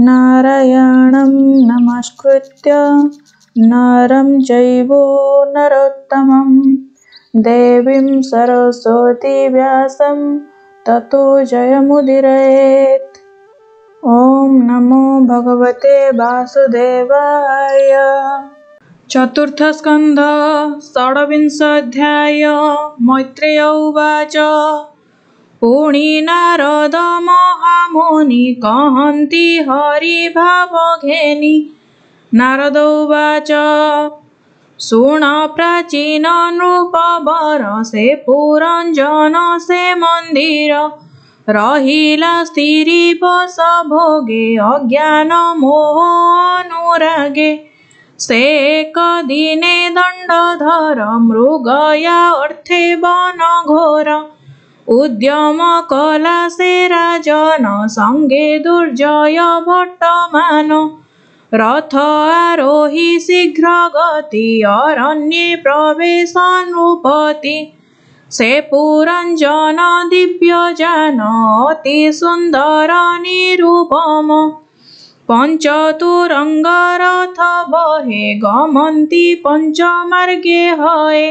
नारायणं नमस्कृत्य नरं चैव नरोत्तमं देवीं सरस्वती व्यासं ततो जयमुदीरयेत्। ॐ नमो भगवते वासुदेवाय। चतुर्थ स्कंध षड्विंशोऽध्याय। मैत्रेय उवाच पुणी नारद महामुनि कहन्ति हरिभावघेनि। नारद उवाच शृण प्राचीन नृपवर से पुरंजन से मंदिर रहिला स्थिरी बस भोगे अज्ञान मोह अनुरागे। से एक दिने दंडधर मृगया अर्थे वन घोर उद्यम कला से राजन संगे दुर्जय भट्टमान। रथ आरोही शीघ्र गति अरण्ये प्रवेश नृपति। से पुरंजन दिव्य जान अति सुंदर निरूपम। पंचतुरंग रथ बहे गमन्ति पंचमार्गे हये।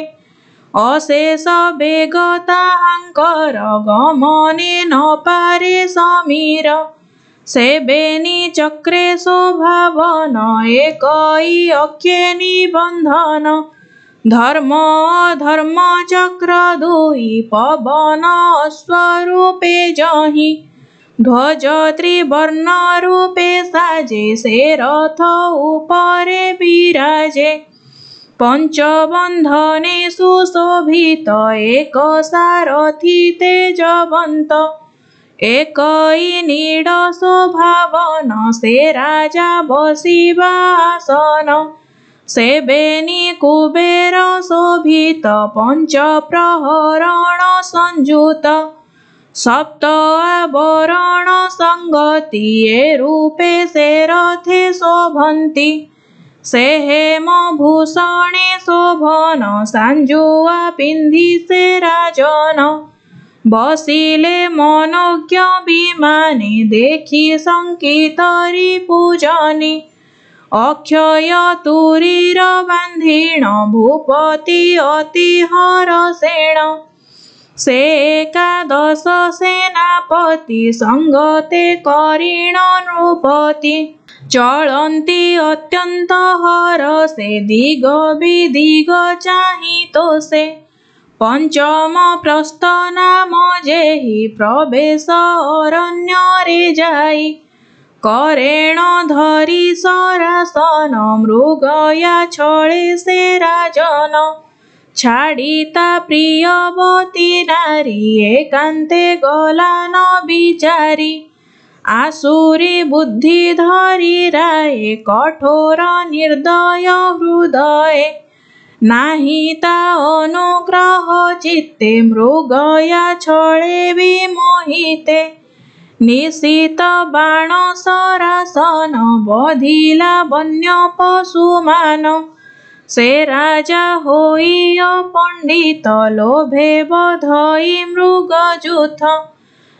अशेष वेग ताहांकर गमने न पारे समीर। सेवेनी चक्रे स्वभावन एकई अख्ये निबंधन। धर्म अधर्म चक्र दुई पवन अश्वरूपे जहि। ध्वज त्रिवर्ण रूपे साजे से रथ उपरे विराजे। पंचबंधने सुशोभित एक सारथी तेजवंत। एकई नीड स्वभावन से राजा बसिबा आसन। सेवेनी कुबेर शोभित पंच प्रहरण संयुत। सप्त आवरण संगति ये रूपे से रथे शोभन्ति। से हेम भूषणे शोभन सांजुआ पिंधि से राजन। बसिले मनोज्ञ विमाने देखी संकित रिपुजनि। अक्षय तुरीर बांधीण भूपति अति हरषेण। से एकादश सेनापति संगते करीण नृपति। चलन्ति अत्यंत हरषे दिग विदिग चाहितो से। पंचम प्रस्थ नाम जेहि प्रवेश अरण्य रे जाई। करेण धरी सरासन मृगया छळे से राजन। छाड़ीता प्रियवती नारी एकांते गला न विचारी। आसुरी बुद्धि धरी राये कठोर निर्दय हृदय। नाही ता अनुग्रह चित्ते मृगया छळे विमोहिते। निशित बाण सरासन बधिला वन्य पशुमान। से राजा होई पंडित लोभे बधई मृगजूथ।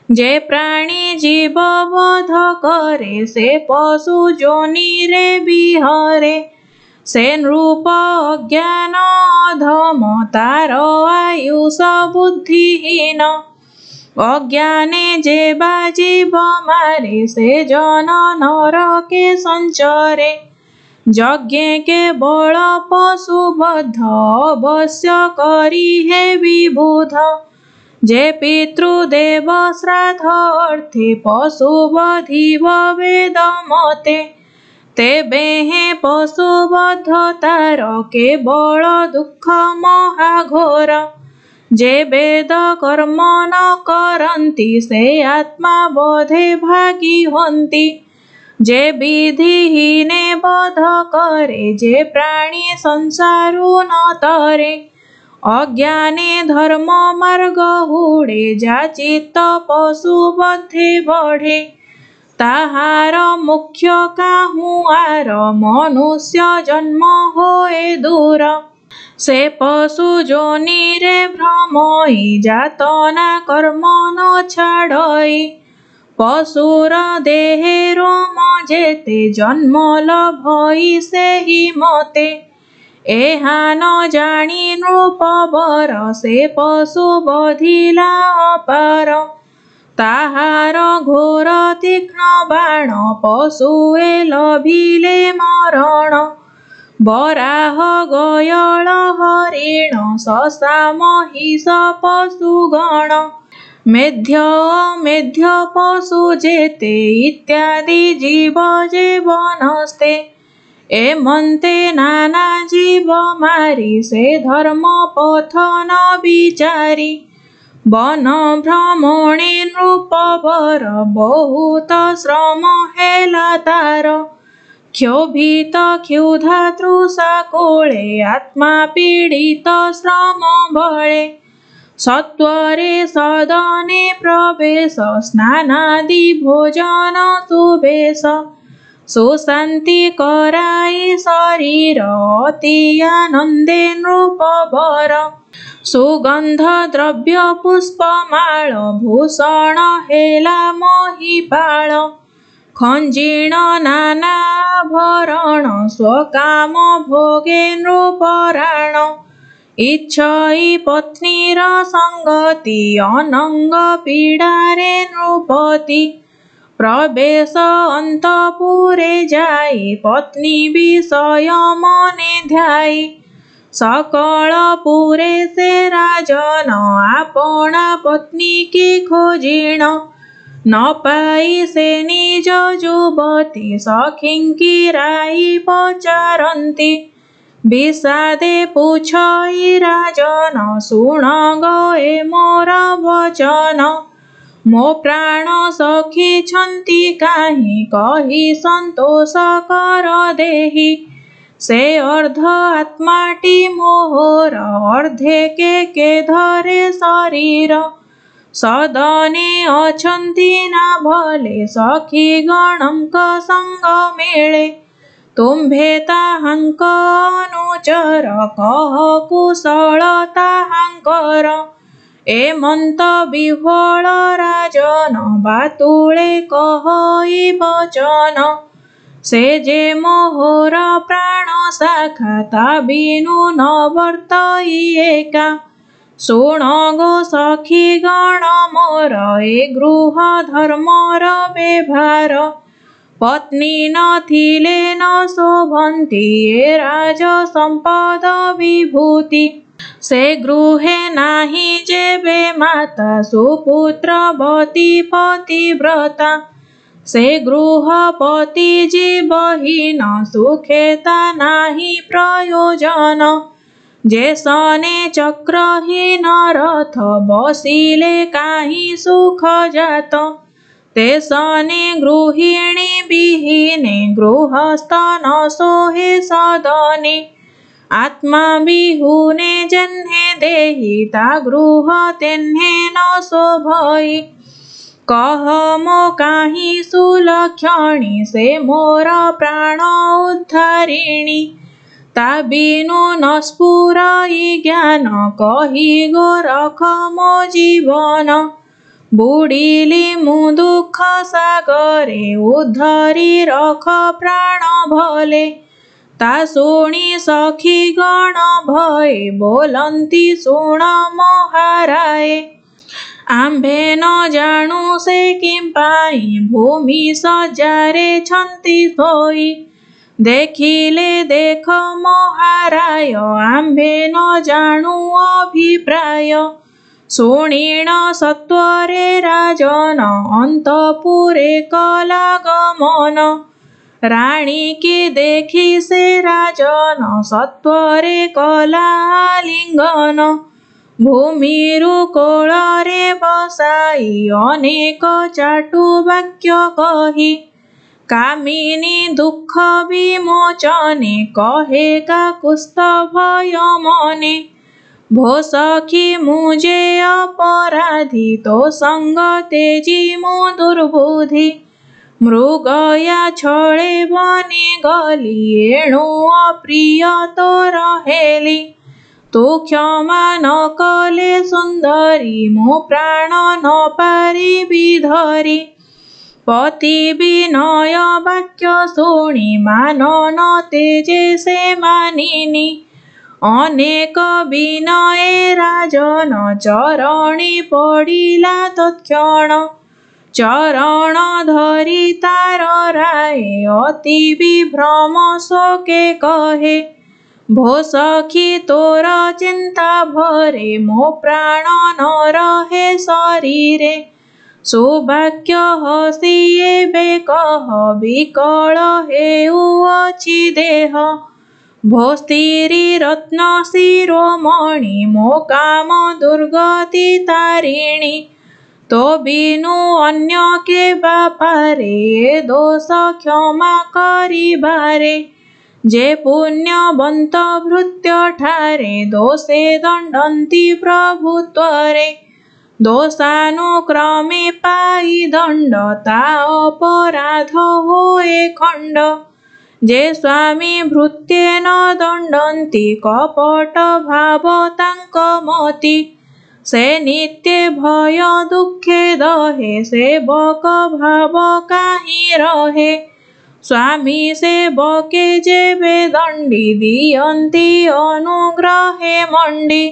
जे प्राणी जीव वध करे से पशु जोनि रे विहरे। से नृप अज्ञान अधम तार आयुष बुद्धिहीन। अज्ञाने जे जीव मारे से जन नरके संचरे। यज्ञ के बल पशुबद्ध अवश्य करी हे विबुध। जे पितृदेव श्राद्ध अर्थे पशु बधिव वेद मते। तेबे हे पशुबद्ध तार केवल दुख महाघोर। जे वेद कर्म न करन्ति से आत्मा बोधे भागी हन्ति। जे विधिहीने बध करे जे प्राणी संसारु न तरे। अज्ञाने धर्म मार्ग हुड़े जा चित्त पशु बद्धे बढ़े। ताहार मुख्य काहुआर मनुष्य जन्म होए दूर। से पशु जोनि रे भ्रमई जातना कर्म न छाड़ई। पशुर देहे रोम जेते जन्म लभई सेहि मते एहा न जानी नृपवर से पशु बधिला अपार ताहार घोर तीक्ष्ण बाण पशुए लभिले मरण बराह गयळ हरिण शशा महिष पशुगण मेध्य अमेध्य पशु जेते इत्यादि जीव जे वनस्ते एमन्ते नाना जीव मारी से धर्म पथ न विचारी वन भ्रमणे नृपवर बहुत श्रम हेला तार क्षोभित क्षुधा तृषा कोळे आत्मा पीडित श्रम बळे सत्वरे सदने प्रवेश स्नानादि भोजन सुबेश सुशांति कराई शरीर अति आनंदे नृपवर सुगंध द्रव्य पुष्पमाळ भूषण हेला महिपाळ खंजीण नाना भरण स्वकाम भोगे नृपराण इच्छई पत्नीर संगति अनंग पीड़ारे नृपति प्रवेश अंतपुरे जाई पत्नी विषय मने ध्याई सकल पुरे से राजन आपना पत्नी की खोजिण न पाई से निज युवती सखिंकिराई पचारंती विषादे पूछई राजन शुण गए मोर वचन मो प्राण सखी छंती काहि कही संतोष कर देहि से अर्ध आत्माटी मोहर अर्धे के धरे शरीर सदने अछंती ना भले सखी गणंक संग मेले तुम्भे ताहांक अनुचर कह कुशल ताहांकर एमंत विह्वल राजन बातुळे कहई वचन से जे मोहर प्राण शाखा ता बिनु न वर्तई एका शुण गो सखी गण मोर ए गृह धर्मर व्यवहार पत्नी नथिले न शोभन्ति ए राज संपद विभूति से गृहे नाही जेबे माता सुपुत्रवती पतिव्रता से गृहपति जीवहीन सुखेता नाही प्रयोजन जेसने चक्रहीन रथ बसिले काहि सुख जात तेसने गृहिणी विहीने गृहस्थ न सोहे सदने आत्मा विहुने जन्हे देहि ता गृह तेन्हे न शोभई कह मो काहि सुलक्षणी से मोर प्राण उद्धारिणी ता बिनु न स्फुरई ज्ञान कही गो रख मो जीवन बुड़िली मु दुख सागरे उद्धरी रख प्राण भले ता शुणी सखी गण भय बोलंती शुण महाराए आंभे न जाणु से किंपाई भूमि सजारे छंती सोई देखिले देख महाराय आंभे न जाणु अभिप्राय शुणीण सत्वरे राजन अंतपुरे कला गमन राणी की देखी से राजन सत्वरे कला लिंगन भूमिरु कोଳରେ बसाई अनेक चाटु वाक्य कही कामिनी दुख विमोचने कहे काकुस्थ भय मने भो सखी मुझे अपराधी तो संग तेजी मु दुर्बुद्धि मृगया छळे बने गली एणु अप्रिय तो रहेली तू क्षमा न कले सुंदरी मो प्राण न पारिबि धरी पति विनय वाक्य शुणी मानन तेजे से मानिनी अनेक विनये राजन चरणी पड़िला तत्क्षण चरण धरी तार राय अति विभ्रम शोके कहे भो सखी तोर चिंता भरे मो प्राण न रहे शरीरे सौभाग्य हसी एबे कह विकल हेउअछि देह भो स्थिरी रत्न शिरोमणि मो काम दुर्गति तारिणी तो बिनु अन्य के बापारे दोष क्षमा करिबारे जे पुण्यवंत भृत्य ठारे दोषे दंडन्ति प्रभुत्वरे दोषानुक्रमे पाई दंड ता अपराध होए खंड जे स्वामी भृत्येन दंडन्ति कपट भाव तांक मति से नित्य भय दुखे दहे सेवक भाव काहि रहे स्वामी सेवके जेबे दंडी दियन्ति अनुग्रहे मंडी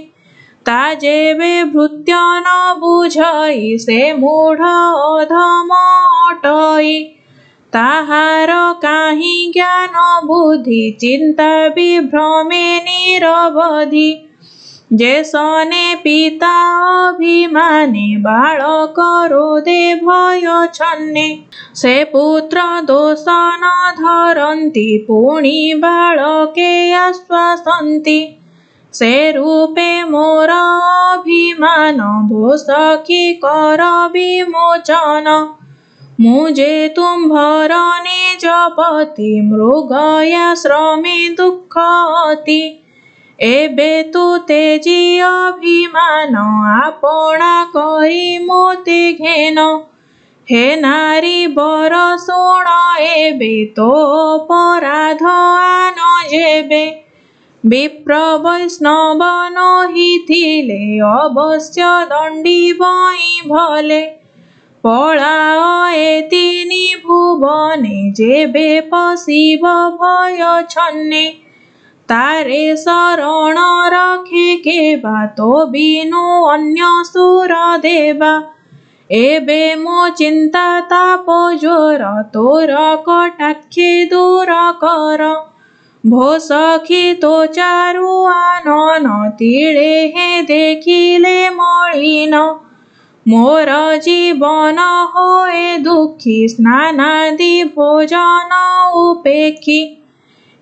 ता जेबे भृत्य न बुझई से मूढ़ अधम अटई ताहार काहि ज्ञान बुद्धि चिंता विभ्रमे निरवधि जे सने पिता अभिमाने बालक क्रोधे भय छन्ने से पुत्र दोष न धरन्ति पुणी बालके आश्वासन्ति से रूपे मोर अभिमान भो सखी कर विमोचन मुझे तुम्भर निज पति मृगयाश्रमे दुख अति एबे तु तेजी अभिमान आपणा करी मोते घेन हे नारी बर शुण एबे तो अपराध आन जेबे विप्र वैष्णव नहिथिले अवश्य दंडी बई भले पलाओ ए तिनि भुवने जेबे पशिब भय छन्ने तारे शरण रखे केबा तो बिनु अन्य सुर देवा एबे मो चिंता ताप जोर तोर कटाक्षे दूर कर भो सखी तो चारु आनन तीळे हे देखिले मलिन मोर जीवन होए दुखी स्नानादि भोजन उपेक्षी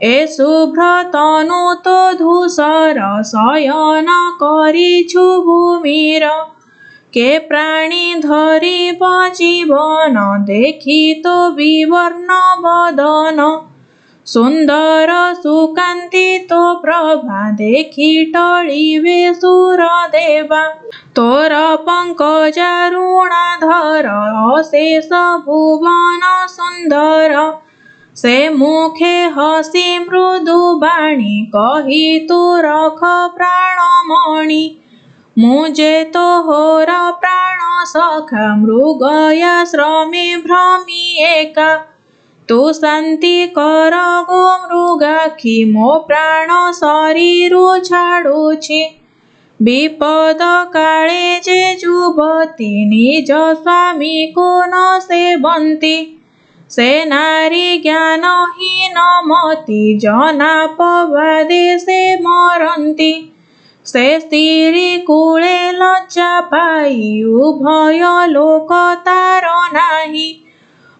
ए शुभ्र तनु तो धूसर शयन करिछु भूमिर के प्राणी धरिब जीवन देखि तो विवर्ण बदन सुंदर सुकांति तो प्रभा देखि टळिवे सुर देवा तोर पंकजारुणाधर अशेष भुवन सुंदर से मुखे हसी मृदु बाणी कही तू रख प्राणमणि मुझे तो होर प्राण सखा मृगयाश्रमे भ्रमी एका तू शांति कर गो मृगाखी मो प्राण शरीरु छाड़ुछि विपद काले जे जुवती निज स्वामी को न सेवन्ति से नारी ज्ञानहीन मति जनापवादे से मरन्ति से स्त्री कूले लज्जा पाई उभय लोक तार नाही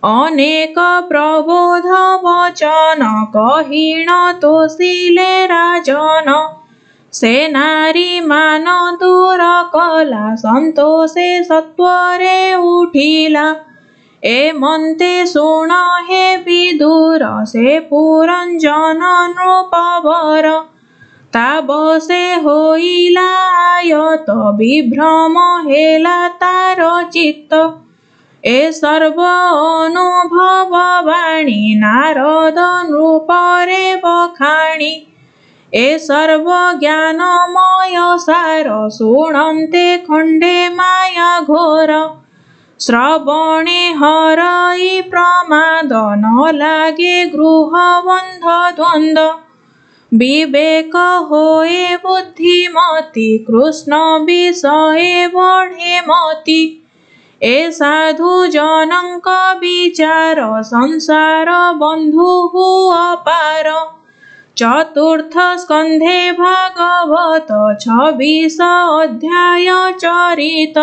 अनेक प्रबोध वचन कहीण तोषिले राजन से नारी मान दूर कला संतोषे सत्वरे उठिला ए मन्ते शुण हे विदुर से पुरंजन नृपवर ताबसे होइला आयत विभ्रम हेला तार चित्त ए सर्व अनुभव वाणी नारद नृपरे बखाणी ए सर्व ज्ञानमय सार शुणन्ते खंडे माया घोर श्रवणे हरई प्रमाद न लागे गृहबन्ध द्वन्द्व विवेक होए बुद्धिमती कृष्ण विषये बढ़े मति ए साधु जनक विचार संसार बंधु अपार चतुर्थ स्कंधे भागवत 26 अध्याय चरित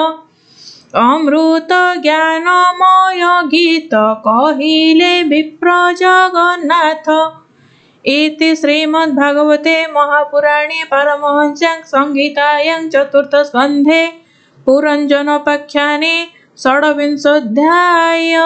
अमृत ज्ञानमय गीत कहिले विप्र जगन्नाथ इति श्रीमद्भागवते महापुराणे पारमहंस्यां संहितायां चतुर्थस्कन्धे पुरञ्जनोपाख्याने षड्विंशोऽध्यायः।